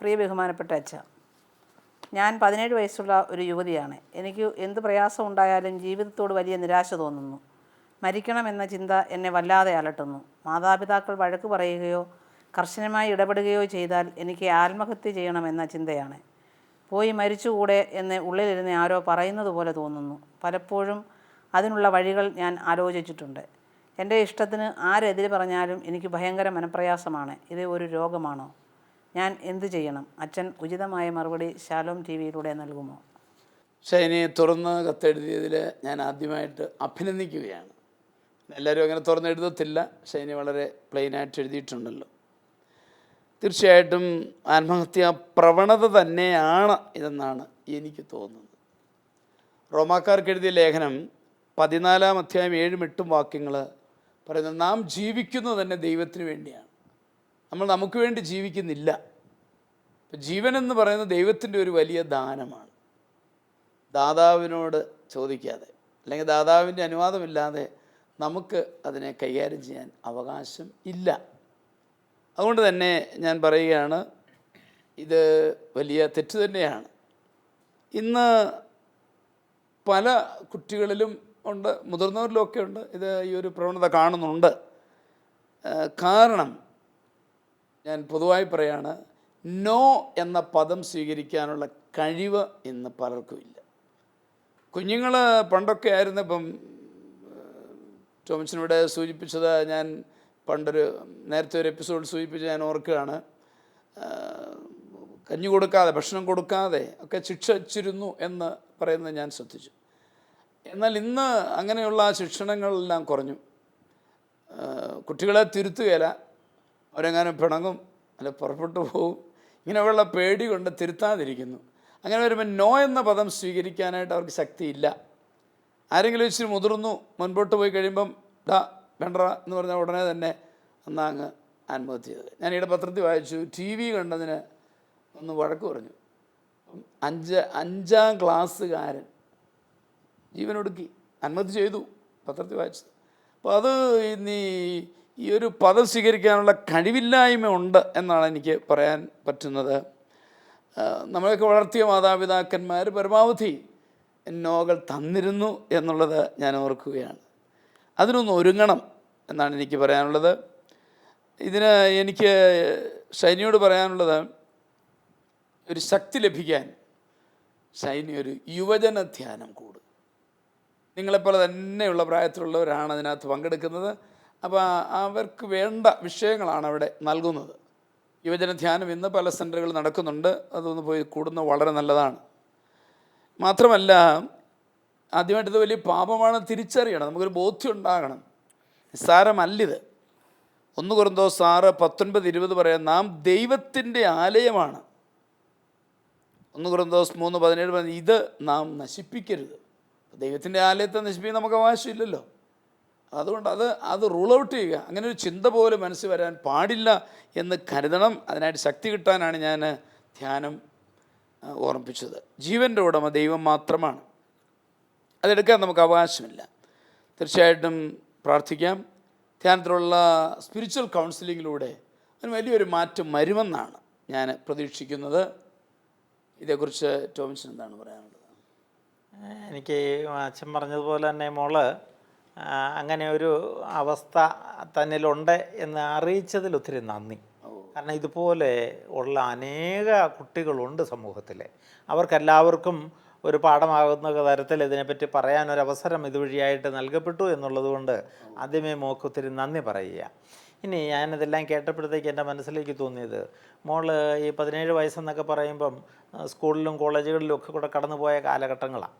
പ്രിയ ബഹുമാനപ്പെട്ട അച്ഛ, ഞാൻ 17 വയസ്സുള്ള ഒരു യുവതിയാണ്. എനിക്ക് എന്ത് പ്രയാസം ഉണ്ടായാലും ജീവിതത്തോട് വലിയ നിരാശ തോന്നുന്നു. മരിക്കണമെന്ന ചിന്ത എന്നെ വല്ലാതെ അലട്ടുന്നു. മാതാപിതാക്കൾ വഴക്ക് പറയുകയോ കർശനമായി ഇടപെടുകയോ ചെയ്താൽ എനിക്ക് ആത്മഹത്യ ചെയ്യണമെന്ന ചിന്തയാണ്. പോയി മരിച്ചുകൂടെ എന്ന് ഉള്ളിലിരുന്ന് ആരോ പറയുന്നത് പോലെ തോന്നുന്നു. പലപ്പോഴും അതിനുള്ള വഴികൾ ഞാൻ ആലോചിച്ചിട്ടുണ്ട്. എൻ്റെ ഇഷ്ടത്തിന് ആരെതിര് പറഞ്ഞാലും എനിക്ക് ഭയങ്കര മനപ്രയാസമാണ്. ഇത് ഒരു രോഗമാണോ? ഞാൻ എന്തു ചെയ്യണം? അച്ഛൻ ഉചിതമായ മറുപടി ശാലോം TV-യിലൂടെ നൽകുമോ? ഷൈനി തുറന്ന് കത്തെഴുതിയതിൽ ഞാൻ ആദ്യമായിട്ട് അഭിനന്ദിക്കുകയാണ്. എല്ലാവരും അങ്ങനെ തുറന്നെഴുതത്തില്ല. ഷൈനി വളരെ പ്ലെയിനായിട്ട് എഴുതിയിട്ടുണ്ടല്ലോ. തീർച്ചയായിട്ടും ആത്മഹത്യാ പ്രവണത തന്നെയാണ് ഇതെന്നാണ് എനിക്ക് തോന്നുന്നത്. റോമാക്കാർക്ക് എഴുതിയ ലേഖനം 14-ാം അധ്യായം 7-8 വാക്യങ്ങൾ പറയുന്നത്, നാം ജീവിക്കുന്നത് തന്നെ ദൈവത്തിന് വേണ്ടിയാണ്. നമ്മൾ നമുക്ക് വേണ്ടി ജീവിക്കുന്നില്ല. ജീവൻ എന്ന് പറയുന്നത് ദൈവത്തിൻ്റെ ഒരു വലിയ ദാനമാണ്. ദാതാവിനോട് ചോദിക്കാതെ അല്ലെങ്കിൽ ദാതാവിൻ്റെ അനുവാദമില്ലാതെ നമുക്ക് അതിനെ കൈകാര്യം ചെയ്യാൻ അവകാശം ഇല്ല. അതുകൊണ്ട് തന്നെ ഞാൻ പറയുകയാണ്, ഇത് വലിയ തെറ്റ് തന്നെയാണ്. ഇന്ന് പല കുട്ടികളിലും ഉണ്ട്, മുതിർന്നവരിലൊക്കെ ഉണ്ട് ഈ ഒരു പ്രവണത കാണുന്നുണ്ട്. കാരണം ഞാൻ പൊതുവായി പറയാണ്, നോ എന്ന പദം സ്വീകരിക്കാനുള്ള കഴിവ് ഇന്ന് പലർക്കും ഇല്ല. കുഞ്ഞുങ്ങൾ പണ്ടൊക്കെ ആയിരുന്നു, ഇപ്പം ടോമിച്ചനിവിടെ സൂചിപ്പിച്ചത്, ഞാൻ നേരത്തെ ഒരു എപ്പിസോഡ് സൂചിപ്പിച്ച് ഞാൻ ഓർക്കുകയാണ്, കഞ്ഞി കൊടുക്കാതെ ഭക്ഷണം കൊടുക്കാതെ ഒക്കെ ശിക്ഷിച്ചിരുന്നു എന്ന് പറയുന്നത് ഞാൻ ശ്രദ്ധിച്ചു. എന്നാൽ ഇന്ന് അങ്ങനെയുള്ള ശിക്ഷണങ്ങളെല്ലാം കുറഞ്ഞു. കുട്ടികളെ തിരുത്തുകയില്ല, അവരെങ്ങാനും പിണങ്ങും, അല്ല പുറപ്പെട്ടു പോകും, ഇങ്ങനെയുള്ള പേടി കൊണ്ട് തിരുത്താതിരിക്കുന്നു. അങ്ങനെ വരുമ്പോൾ നോ എന്ന പദം സ്വീകരിക്കാനായിട്ട് അവർക്ക് ശക്തിയില്ല. ആരെങ്കിലും ഇച്ചിരി മുതിർന്നു മുൻപോട്ട് പോയി കഴിയുമ്പം വേണ്ട എന്ന് പറഞ്ഞാൽ ഉടനെ തന്നെ അങ്ങ് ആത്മഹത്യ ചെയ്തത്. ഞാൻ ഈയിടെ പത്രത്തിൽ വായിച്ചു, TV കണ്ടതിന് ഒന്ന് വഴക്ക് പറഞ്ഞു. 5-ാം ക്ലാസ്സുകാരൻ ജീവനൊടുക്കി ആത്മഹത്യ ചെയ്തു, പത്രത്തിൽ വായിച്ചത്. അപ്പോൾ അത് ഈ ഒരു പദം സ്വീകരിക്കാനുള്ള കഴിവില്ലായ്മ ഉണ്ട് എന്നാണ് എനിക്ക് പറയാൻ പറ്റുന്നത്. നമ്മളൊക്കെ വളർത്തിയ മാതാപിതാക്കന്മാർ പരമാവധി നോകൾ തന്നിരുന്നു എന്നുള്ളത് ഞാൻ ഓർക്കുകയാണ്. അതിനൊന്ന് ഒരുങ്ങണം എന്നാണ് എനിക്ക് പറയാനുള്ളത്. ഇതിന് എനിക്ക് ഷൈനിയോട് പറയാനുള്ളത്, ഒരു ശക്തി ലഭിക്കാൻ ഷൈനി ഒരു യുവജന ധ്യാനം കൂടും. നിങ്ങളെപ്പോലെ തന്നെയുള്ള പ്രായത്തിലുള്ളവരാണ് അതിനകത്ത് പങ്കെടുക്കുന്നത്. അപ്പോൾ അവർക്ക് വേണ്ട വിഷയങ്ങളാണ് അവിടെ നൽകുന്നത്. യുവജന ധ്യാനം ഇന്ന് പല സെൻ്ററുകൾ നടക്കുന്നുണ്ട്. അതൊന്ന് പോയി കൂടുന്നത് വളരെ നല്ലതാണ്. മാത്രമല്ല, ആദ്യമായിട്ട് ഇത് വലിയ പാപമാണ് തിരിച്ചറിയണം, നമുക്കൊരു ബോധ്യം ഉണ്ടാകണം. നിസ്സാരമല്ലിത്. 1 കൊരിന്തോസ് 6:19-20 പറയാം, നാം ദൈവത്തിൻ്റെ ആലയമാണ്. 1 കൊരിന്തോസ് 3:17 പറയുന്നത്, ഇത് നാം നശിപ്പിക്കരുത്. ദൈവത്തിൻ്റെ ആലയത്തെ നശിപ്പിക്കാൻ നമുക്ക് അവകാശമില്ലല്ലോ. അതുകൊണ്ട് അത് റൂൾ ഔട്ട് ചെയ്യുക. അങ്ങനെ ഒരു ചിന്ത പോലും മനസ്സിൽ വരാൻ പാടില്ല എന്ന് കരുതണം. അതിനായിട്ട് ശക്തി കിട്ടാനാണ് ഞാൻ ധ്യാനം ഓർമ്മിപ്പിച്ചത്. ജീവൻ്റെ ഉടമ ദൈവം മാത്രമാണ്, അതെടുക്കാൻ നമുക്ക് അവകാശമില്ല. തീർച്ചയായിട്ടും പ്രാർത്ഥിക്കാം. ധ്യാനത്തിലുള്ള സ്പിരിച്വൽ കൗൺസിലിങ്ങിലൂടെ അതിന് വലിയൊരു മാറ്റം വരുമെന്നാണ് ഞാൻ പ്രതീക്ഷിക്കുന്നത്. ഇതേക്കുറിച്ച് ടോമിച്ചൻ എന്താണ് പറയാനുള്ളത്? എനിക്ക് അച്ഛൻ പറഞ്ഞതുപോലെ തന്നെ മോള് അങ്ങനെ ഒരു അവസ്ഥ തന്നിലുണ്ട് എന്ന് അറിയിച്ചതിൽ ഒത്തിരി നന്ദി. കാരണം ഇതുപോലെ ഉള്ള അനേക കുട്ടികളുണ്ട് സമൂഹത്തിൽ. അവർക്കെല്ലാവർക്കും ഒരു പാഠമാകുന്ന തരത്തിൽ ഇതിനെപ്പറ്റി പറയാനൊരവസരം ഇതുവഴിയായിട്ട് നൽകപ്പെട്ടു എന്നുള്ളത് കൊണ്ട് ആദ്യമേ മോൾക്ക് ഒത്തിരി നന്ദി പറയുക. ഇനി ഞാനിതെല്ലാം കേട്ടപ്പോഴത്തേക്ക് എൻ്റെ മനസ്സിലേക്ക് തോന്നിയത്, മോള് ഈ 17 വയസ്സെന്നൊക്കെ പറയുമ്പം സ്കൂളിലും കോളേജുകളിലും ഒക്കെ കൂടെ കടന്നു പോയ കാലഘട്ടങ്ങളാണ്.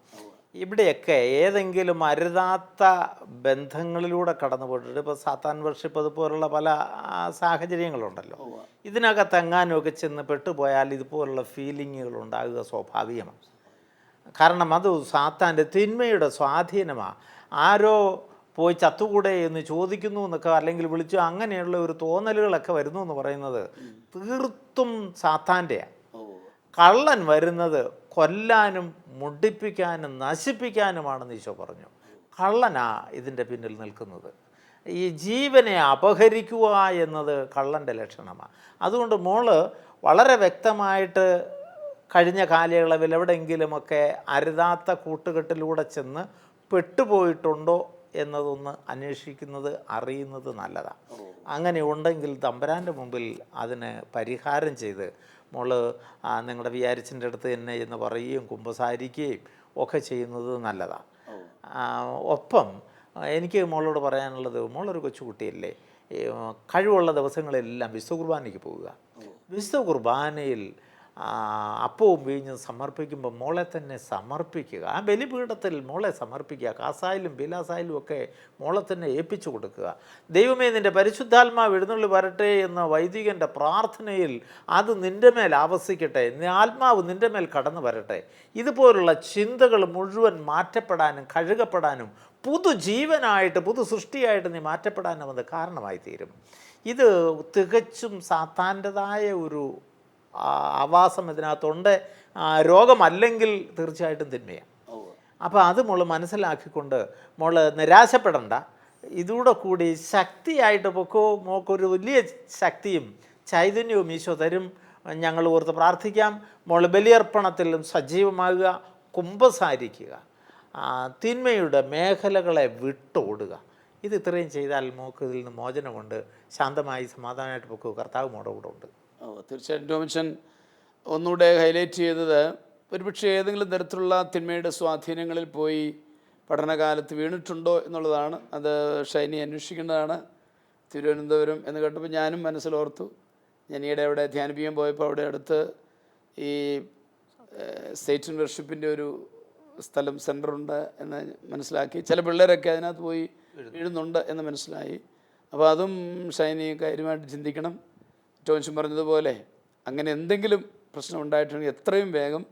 ഇവിടെയൊക്കെ ഏതെങ്കിലും അരുതാത്ത ബന്ധങ്ങളിലൂടെ കടന്നു പോയിട്ടുണ്ട്. ഇപ്പോൾ സാത്താൻ വർഷിപ്പ് അതുപോലുള്ള പല സാഹചര്യങ്ങളുണ്ടല്ലോ. ഇതിനകത്തെങ്ങാനുമൊക്കെ ചെന്ന് പെട്ടുപോയാൽ ഇതുപോലുള്ള ഫീലിങ്ങുകൾ ഉണ്ടാകുക സ്വാഭാവികമാണ്. കാരണം അത് സാത്താൻ്റെ തിന്മയുടെ സ്വാധീനമാണ്. ആരോ പോയി ചത്തുകൂടെ എന്ന് ചോദിക്കുന്നു എന്നൊക്കെ അല്ലെങ്കിൽ വിളിച്ചു അങ്ങനെയുള്ള ഒരു തോന്നലുകളൊക്കെ വരുന്നു എന്ന് പറയുന്നത് തീർത്തും സാത്താൻ്റെയാണ്. കള്ളൻ വരുന്നത് കൊല്ലാനും മുടിപ്പിക്കാനും നശിപ്പിക്കാനുമാണെന്ന് ഈശോ പറഞ്ഞു. കള്ളനാ ഇതിൻ്റെ പിന്നിൽ നിൽക്കുന്നത്. ഈ ജീവനെ അപഹരിക്കുക എന്നത് കള്ളൻ്റെ ലക്ഷണമാണ്. അതുകൊണ്ട് മോള് വളരെ വ്യക്തമായിട്ട് കഴിഞ്ഞ കാലയളവിൽ എവിടെയെങ്കിലുമൊക്കെ അരുതാത്ത കൂട്ടുകെട്ടിലൂടെ ചെന്ന് പെട്ടുപോയിട്ടുണ്ടോ എന്നതൊന്ന് അന്വേഷിക്കുന്നത്, അറിയുന്നത് നല്ലതാണ്. അങ്ങനെ ഉണ്ടെങ്കിൽ തമ്പുരാൻ്റെ മുമ്പിൽ അതിന് പരിഹാരം ചെയ്ത് മോള് നിങ്ങളുടെ വിചാരിച്ചിൻ്റെ അടുത്ത് തന്നെ എന്ന് പറയുകയും കുമ്പസാരിക്കുകയും ഒക്കെ ചെയ്യുന്നത് നല്ലതാണ്. ഒപ്പം എനിക്ക് മോളോട് പറയാനുള്ളത്, മോളൊരു കൊച്ചുകുട്ടിയല്ലേ, കഴിവുള്ള ദിവസങ്ങളെല്ലാം വിശുദ്ധ കുർബാനയ്ക്ക് പോവുക. വിശുദ്ധ കുർബാനയിൽ അപ്പവും വീഞ്ഞും സമർപ്പിക്കുമ്പോൾ മോളെ തന്നെ സമർപ്പിക്കുക. ആ ബലിപീഠത്തിൽ മോളെ സമർപ്പിക്കുക. കാസായാലും ബിലാസായാലും ഒക്കെ മോളെ തന്നെ ഏൽപ്പിച്ചു കൊടുക്കുക. ദൈവമേ, നിൻ്റെ പരിശുദ്ധാത്മാവ് എഴുന്നള്ളി വരട്ടെ എന്ന വൈദികൻ്റെ പ്രാർത്ഥനയിൽ അത് നിൻ്റെ മേൽ ആവസിക്കട്ടെ, ആത്മാവ് നിൻ്റെ മേൽ കടന്നു വരട്ടെ. ഇതുപോലുള്ള ചിന്തകൾ മുഴുവൻ മാറ്റപ്പെടാനും കഴുകപ്പെടാനും പുതുജീവനായിട്ട് പുതു സൃഷ്ടിയായിട്ട് നീ മാറ്റപ്പെടാനും അത് കാരണമായി തീരും. ഇത് തികച്ചും സാത്താൻ്റെതായ ഒരു ആവാസം ഇതിനകത്തുണ്ട്. രോഗമല്ലെങ്കിൽ തീർച്ചയായിട്ടും തിന്മയാണ്. അപ്പോൾ അത് മോള് മനസ്സിലാക്കിക്കൊണ്ട് മോള് നിരാശപ്പെടണ്ട. ഇതൂടെ കൂടി ശക്തിയായിട്ട് പൊക്കോ. മോൾക്കൊരു വലിയ ശക്തിയും ചൈതന്യവും ഈശോ തരും. ഞങ്ങൾ ഓർത്ത് പ്രാർത്ഥിക്കാം. മോള് ബലിയർപ്പണത്തിലും സജീവമാകുക, കുമ്പസാരിക്കുക, തിന്മയുടെ മേഖലകളെ വിട്ടോടുക. ഇത് ഇത്രയും ചെയ്താൽ മോൾക്ക് ഇതിൽ നിന്ന് മോചനമുണ്ട്. ശാന്തമായി സമാധാനമായിട്ട് പൊക്കോ. കർത്താവ് മോടെ കൂടെ ഉണ്ട്. തീർച്ചയായിട്ടും ടോമിച്ചൻ ഒന്നുകൂടെ ഹൈലൈറ്റ് ചെയ്തത്, ഒരുപക്ഷെ ഏതെങ്കിലും തരത്തിലുള്ള തിന്മയുടെ സ്വാധീനങ്ങളിൽ പോയി പഠനകാലത്ത് വീണിട്ടുണ്ടോ എന്നുള്ളതാണ്. അത് ഷൈനി അന്വേഷിക്കേണ്ടതാണ്. തിരുവനന്തപുരം എന്ന് കേട്ടപ്പോൾ ഞാനും മനസ്സിലോർത്തു. ഞാൻ ഈയിടെ അവിടെ ധ്യാനിപ്പിക്കാൻ പോയപ്പോൾ അവിടെ അടുത്ത് ഈ സ്റ്റേറ്റ് വർഷിപ്പിൻ്റെ ഒരു സ്ഥലം സെൻ്ററുണ്ട് എന്ന് മനസ്സിലാക്കി. ചില പിള്ളേരൊക്കെ അതിനകത്ത് പോയി വീഴുന്നുണ്ട് എന്ന് മനസ്സിലായി. അപ്പോൾ അതും ഷൈനി കാര്യമായിട്ട് ചിന്തിക്കണം. ടോമിച്ചൻ പറഞ്ഞതുപോലെ അങ്ങനെ എന്തെങ്കിലും പ്രശ്നം ഉണ്ടായിട്ടുണ്ടെങ്കിൽ എത്രയും വേഗം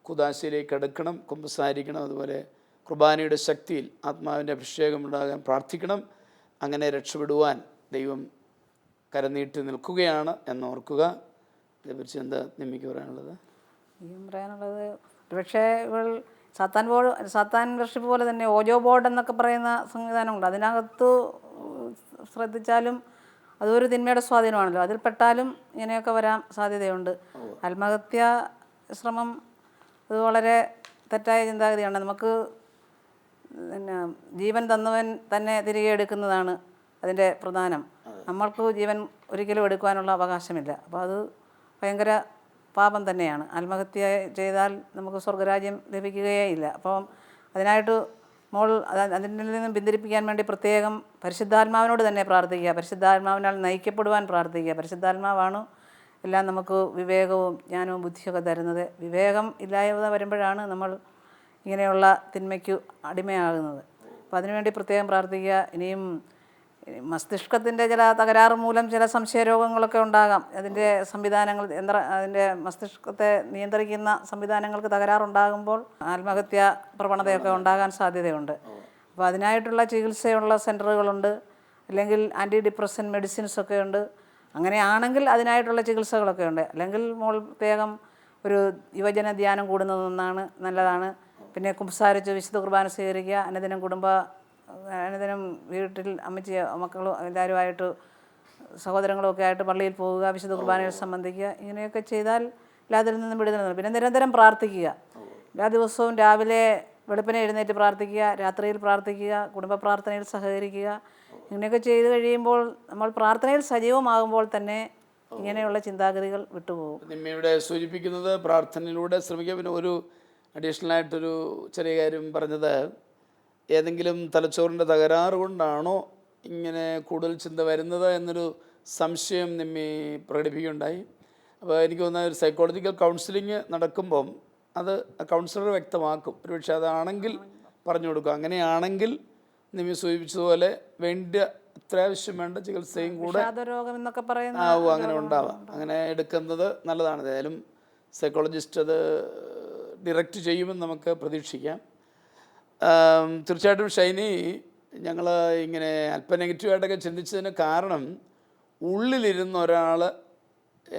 കുദാശയിലേക്ക് അടുക്കണം, കുമ്പസാരിക്കണം. അതുപോലെ കുർബാനയുടെ ശക്തിയിൽ ആത്മാവിൻ്റെ അഭിഷേകം ഉണ്ടാകാൻ പ്രാർത്ഥിക്കണം. അങ്ങനെ രക്ഷപ്പെടുവാൻ ദൈവം കരനീട്ടി നിൽക്കുകയാണ് എന്നോർക്കുക. ഇതേക്കുറിച്ച് എന്താ നിമ്മിക്ക് പറയാനുള്ളത്? പറയാനുള്ളത്, ഒരുപക്ഷെ ഇവൾ സാത്താൻ വർഷിപ്പ് പോലെ തന്നെ ഓജോ ബോർഡ് എന്നൊക്കെ പറയുന്ന സംവിധാനമുണ്ട്. അതിനകത്ത് ശ്രദ്ധിച്ചാലും അതൊരു തിന്മയുടെ സ്വാധീനമാണല്ലോ. അതിൽ പെട്ടാലും ഇങ്ങനെയൊക്കെ വരാൻ സാധ്യതയുണ്ട്. ആത്മഹത്യ ശ്രമം അത് വളരെ തെറ്റായ ചിന്താഗതിയാണ്. നമുക്ക് പിന്നെ ജീവൻ തന്നവൻ തന്നെ തിരികെ എടുക്കുന്നതാണ് അതിൻ്റെ പ്രധാനം. നമ്മൾക്ക് ജീവൻ ഒരിക്കലും എടുക്കുവാനുള്ള അവകാശമില്ല. അപ്പോൾ അത് ഭയങ്കര പാപം തന്നെയാണ്. ആത്മഹത്യ ചെയ്താൽ നമുക്ക് സ്വർഗരാജ്യം ലഭിക്കുകയേ ഇല്ല. അപ്പം അതിനായിട്ട് മോൾ അതിൽ നിന്നും പിന്തിരിപ്പിക്കാൻ വേണ്ടി പ്രത്യേകം പരിശുദ്ധാത്മാവിനോട് തന്നെ പ്രാർത്ഥിക്കുക. പരിശുദ്ധാത്മാവിനാൽ നയിക്കപ്പെടുവാൻ പ്രാർത്ഥിക്കുക. പരിശുദ്ധാത്മാവാണ് എല്ലാം നമുക്ക് വിവേകവും ജ്ഞാനവും ബുദ്ധിയൊക്കെ തരുന്നത്. വിവേകം ഇല്ലായ്മ വരുമ്പോഴാണ് നമ്മൾ ഇങ്ങനെയുള്ള തിന്മയ്ക്ക് അടിമയാകുന്നത്. അപ്പോൾ അതിനുവേണ്ടി പ്രത്യേകം പ്രാർത്ഥിക്കുക. ഇനിയും മസ്തിഷ്കത്തിൻ്റെ ചില തകരാറ് മൂലം ചില സംശയരോഗങ്ങളൊക്കെ ഉണ്ടാകാം. അതിൻ്റെ സംവിധാനങ്ങൾ അതിൻ്റെ മസ്തിഷ്കത്തെ നിയന്ത്രിക്കുന്ന സംവിധാനങ്ങൾക്ക് തകരാറുണ്ടാകുമ്പോൾ ആത്മഹത്യ പ്രവണതയൊക്കെ ഉണ്ടാകാൻ സാധ്യതയുണ്ട്. അപ്പോൾ അതിനായിട്ടുള്ള ചികിത്സയുള്ള സെൻറ്ററുകളുണ്ട്, അല്ലെങ്കിൽ ആൻറ്റി ഡിപ്രസൻ മെഡിസിൻസൊക്കെ ഉണ്ട്. അങ്ങനെയാണെങ്കിൽ അതിനായിട്ടുള്ള ചികിത്സകളൊക്കെ ഉണ്ട്. അല്ലെങ്കിൽ മോൾ പ്രത്യേകം ഒരു യുവജന ധ്യാനം കൂടുന്നതെന്നാണ് നല്ലതാണ്. പിന്നെ കുമ്പസാരിച്ച് വിശുദ്ധ കുർബാന സ്വീകരിക്കുക. അനുദിനം വീട്ടിൽ അമ്മച്ചി മക്കളും എല്ലാവരുമായിട്ട് സഹോദരങ്ങളും ഒക്കെ ആയിട്ട് പള്ളിയിൽ പോവുക, വിശുദ്ധ കുർബാനയിൽ സംബന്ധിക്കുക. ഇങ്ങനെയൊക്കെ ചെയ്താൽ എല്ലാത്തിൽ നിന്നും വിടുതൽ. പിന്നെ നിരന്തരം പ്രാർത്ഥിക്കുക. എല്ലാ ദിവസവും രാവിലെ വെളുപ്പിനെ എഴുന്നേറ്റ് പ്രാർത്ഥിക്കുക, രാത്രിയിൽ പ്രാർത്ഥിക്കുക, കുടുംബ പ്രാർത്ഥനയിൽ സഹകരിക്കുക. ഇങ്ങനെയൊക്കെ ചെയ്ത് കഴിയുമ്പോൾ നമ്മൾ പ്രാർത്ഥനയിൽ സജീവമാകുമ്പോൾ തന്നെ ഇങ്ങനെയുള്ള ചിന്താഗതികൾ വിട്ടുപോകും. നിമ്മയുടെ സൂചിപ്പിക്കുന്നത് പ്രാർത്ഥനയിലൂടെ ശ്രമിക്കുക. പിന്നെ ഒരു അഡീഷണലായിട്ടൊരു ചെറിയ കാര്യം പറഞ്ഞത്, ഏതെങ്കിലും തലച്ചോറിൻ്റെ തകരാറ് കൊണ്ടാണോ ഇങ്ങനെ കൂടുതൽ ചിന്ത വരുന്നത് എന്നൊരു സംശയം നിമ്മി പ്രകടിപ്പിക്കുകയുണ്ടായി. അപ്പോൾ എനിക്ക് തോന്നുന്ന ഒരു സൈക്കോളജിക്കൽ കൗൺസിലിംഗ് നടക്കുമ്പം അത് കൗൺസിലർ വ്യക്തമാക്കും. ഒരുപക്ഷെ അതാണെങ്കിൽ പറഞ്ഞു കൊടുക്കും. അങ്ങനെയാണെങ്കിൽ നിമ്മി സൂചിപ്പിച്ചതുപോലെ വേണ്ട അത്യാവശ്യം വേണ്ട ചികിത്സയും കൂടെ അങ്ങനെ ഉണ്ടാവാം. അങ്ങനെ എടുക്കുന്നത് നല്ലതാണ്. ഏതായാലും സൈക്കോളജിസ്റ്റ് അത് ഡിറക്റ്റ് ചെയ്യുമെന്ന് നമുക്ക് പ്രതീക്ഷിക്കാം. തീർച്ചയായിട്ടും ഷൈനി, ഞങ്ങൾ ഇങ്ങനെ അല്പം നെഗറ്റീവായിട്ടൊക്കെ ചിന്തിച്ചതിന് കാരണം ഉള്ളിലിരുന്ന ഒരാൾ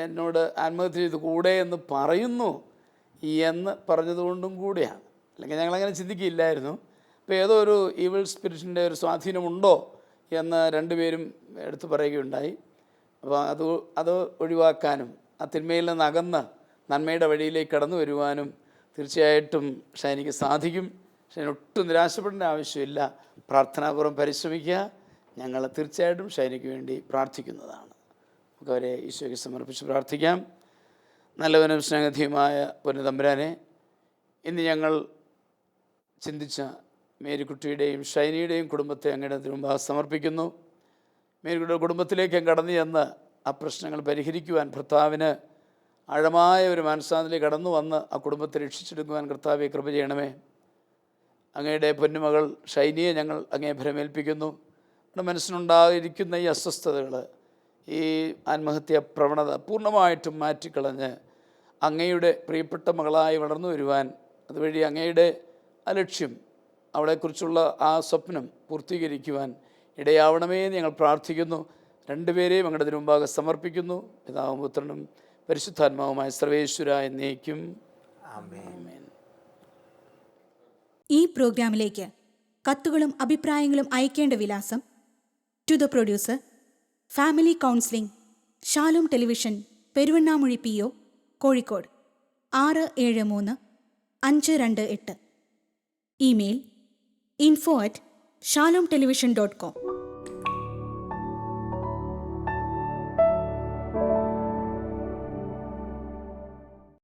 എന്നോട് ആത്മഹത്യ ചെയ്ത് കൂടെ എന്ന് പറയുന്നു എന്ന് പറഞ്ഞതുകൊണ്ടും കൂടിയാണ്. അല്ലെങ്കിൽ ഞങ്ങളങ്ങനെ ചിന്തിക്കില്ലായിരുന്നു. അപ്പോൾ ഏതോ ഒരു ഈവിൾ സ്പിരിറ്റിൻ്റെ ഒരു സ്വാധീനമുണ്ടോ എന്ന് രണ്ടുപേരും എടുത്തു പറയുകയുണ്ടായി. അപ്പോൾ അത് ഒഴിവാക്കാനും ആ തിന്മയിൽ നിന്ന് അകന്ന് നന്മയുടെ വഴിയിലേക്ക് കടന്നു വരുവാനും തീർച്ചയായിട്ടും ഷൈനിക്ക് സാധിക്കും. ഷൈൻ ഒട്ടും നിരാശപ്പെടേണ്ട ആവശ്യമില്ല. പ്രാർത്ഥനാപൂർവ്വം പരിശ്രമിക്കുക. ഞങ്ങൾ തീർച്ചയായിട്ടും ഷൈനിക്ക് വേണ്ടി പ്രാർത്ഥിക്കുന്നതാണ്. നമുക്ക് അവരെ ഈശോയ്ക്ക് സമർപ്പിച്ച് പ്രാർത്ഥിക്കാം. നല്ലവനും സ്നേഹധീയമായ പൊന്നുതമ്പുരാനെ, ഇന്ന് ഞങ്ങൾ ചിന്തിച്ച മേരിക്കുട്ടിയുടെയും ഷൈനിയുടെയും കുടുംബത്തെ അങ്ങയുടെ മുമ്പാകെ സമർപ്പിക്കുന്നു. മേരിക്കുട്ടിയുടെ കുടുംബത്തിലേക്ക് കടന്നു ചെന്ന് ആ പ്രശ്നങ്ങൾ പരിഹരിക്കുവാൻ ഭർത്താവിന് ആഴമായ ഒരു മനസ്സാന്നിലേക്ക് കടന്നു വന്ന് ആ കുടുംബത്തെ രക്ഷിച്ചെടുക്കുവാൻ കർത്താവെ കൃപ ചെയ്യണമേ. അങ്ങയുടെ പൊന്നുമകൾ ഷൈനിയെ ഞങ്ങൾ അങ്ങേ ഭരമേൽപ്പിക്കുന്നു. നമ്മുടെ മനസ്സിനുണ്ടായിരിക്കുന്ന ഈ അസ്വസ്ഥതകൾ, ഈ ആത്മഹത്യാ പ്രവണത പൂർണ്ണമായിട്ടും മാറ്റിക്കളഞ്ഞ് അങ്ങയുടെ പ്രിയപ്പെട്ട മകളായി വളർന്നു വരുവാൻ, അതുവഴി അങ്ങയുടെ ആ ലക്ഷ്യം, അവളെക്കുറിച്ചുള്ള ആ സ്വപ്നം പൂർത്തീകരിക്കുവാൻ ഇടയാവണമേ എന്ന് ഞങ്ങൾ പ്രാർത്ഥിക്കുന്നു. രണ്ടുപേരെയും അങ്ങയുടെ മുമ്പാകെ സമർപ്പിക്കുന്നു. പിതാവും പുത്രനും പരിശുദ്ധാത്മാവുമായ സർവേശ്വര എന്നേക്കും ആമേൻ. ഈ പ്രോഗ്രാമിലേക്ക് കത്തുകളും അഭിപ്രായങ്ങളും അയക്കേണ്ട വിലാസം: to the producer, family counselling, Shalom television, Peruvannamuzhi PO, Kozhikode 673528. Email info@shalomtelevision.com.